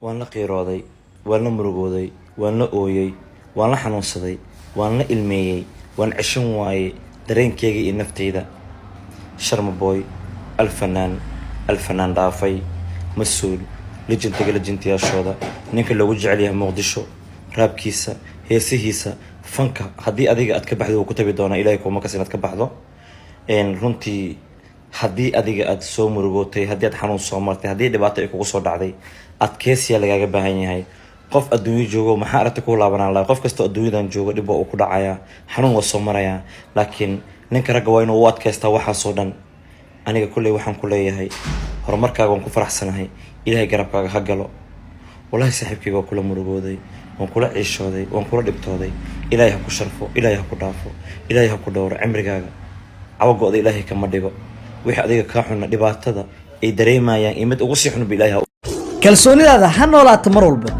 waan la qiirooday waan la murugooday waan la ooyay waan la xanuunsaday waan la ilmeeyay waan cishan waayay dareenkayga iyo naftayda Sharma Boy alfanaan dhaafay mas'uul lejantiyaashooda ninka lagu jecel yahay Muqdisho raabkiisa heesihiisa fanka haddii adiga aad ka baxdo oo ku tabi doona Ilaahay kuma ka sinad ka baxdo runtii haddii adiga aad soo murugootay haddii aad xanuun soo martay haddii dhibaato ay kugu soo dhacday adkeysiya lagaaga baahan yahay qof adduunyo joogo maxaa aragtay ku laabanaan lahaa qof kasta adduunyadan joogo dhib uu ku dhacaya xanuun waa soo maraya laakiin ninka ragga waa inuu u adkeystaa waxa soo dhan aniga kulay waxaan ku leeyahay horumarkaaga waan ku faraxsanahay Ilaahay garabkaaga ha galo wallahi saaxiibkayga waa kula murugooday waan kula ciishooday waan kula dhibtooday Ilaahay ha ku sharfo Ilaahay ha ku dhaafo Ilaahay ha ku dhowro cimrigaaga awgooda Ilaahay kama dhigo wixii adiga ka xun dhibaatada ay dareemayaan imid ugu sii xun Ilaahay kalsoonidaada ha noolaato mar walba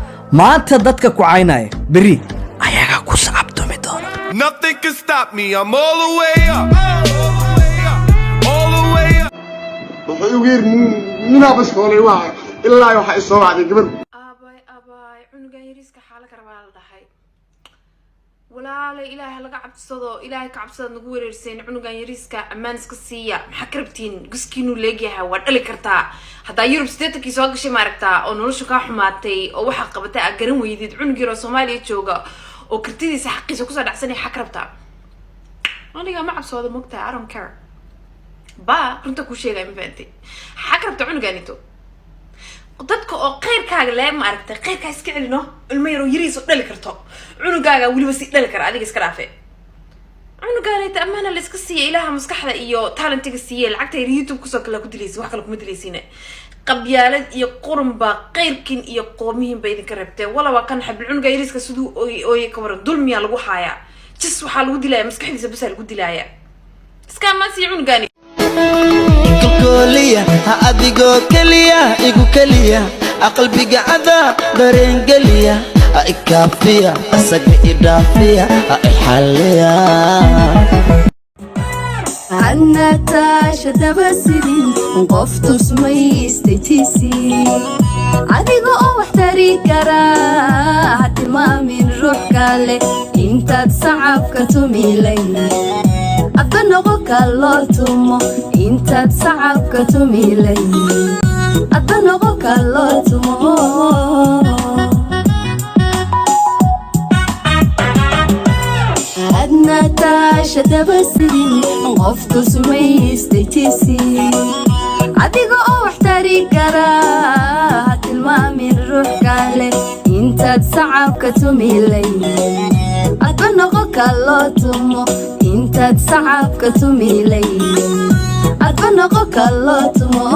maanta dadka ku caynaya bari ayaga ku saabtumi doona Nothing can stop me I'm all the way up all the way up wuxuu geer mina baskoolay waa ilaa waxa soo wacday gabar abay cunugan yariiska xaala karbaa la dhahay walaalo Ilaahay laga cabsado Ilaahay ka cabsado nagu wareersan cunugan yariiska amaan iska siiya maxaa karabtiin guskiinu leeyahay waa dhali kartaa hadaa Yurub steedkii soo gashay maaragtaa oo noloshu ka xumaatay oo waxa qabatay aad garan weydid cunugii oo Soomaaliya jooga oo kartidiisa xaqiisa ku soo dhacsanay xaq rabtaa aniga ma cabsado mogtaa I don't care ba runta ku sheegay ma faantay xaq rabtaa cunuganito dadka oo qeyrkaaga la ma aragtay qeyrka iska celino ilmo yar oo yariis oo dhali karto cunugaaga waliba si dhali kara adiga iska dhaafay cunugaanayta amana la iska siiyay Ilaaha maskaxda iyo talentiga siiyay lacagta YouTube ku soo kala ku dilaysi wax kale kuma dilaysiina qabyaalad iyo qurunba qeyrkin iyo qoomihin bay idin ka rabtay wala waa kan xabl cunuga yariiska sidoo ooy ka waran dulmiya lagu haaya jis waxa lagu dilaya maskaxdiisa bas lagu dilaya iska ma si cunugaani كلية أبيجو كلية إيجو كلية أقلبي قاعدة برين قلية إكافية أسق إضافية إحلية عنا تاش دبسدين وقفت اسمي استتيسي عديقو واحتري كرا حتى ما من روح قالي انت تصعب كتميلي أبنغو كالوتمو انت تصعب كتميلي أبنغو كالوتمو أدنى تاش دبسدين قفت اسمي استتيسي عديقو واحتري كرا حتى ما من روح قالي انت تصعب كتميلي أبنغو كالوتمو انت تصعب كتميلي أبنغو كالوتمو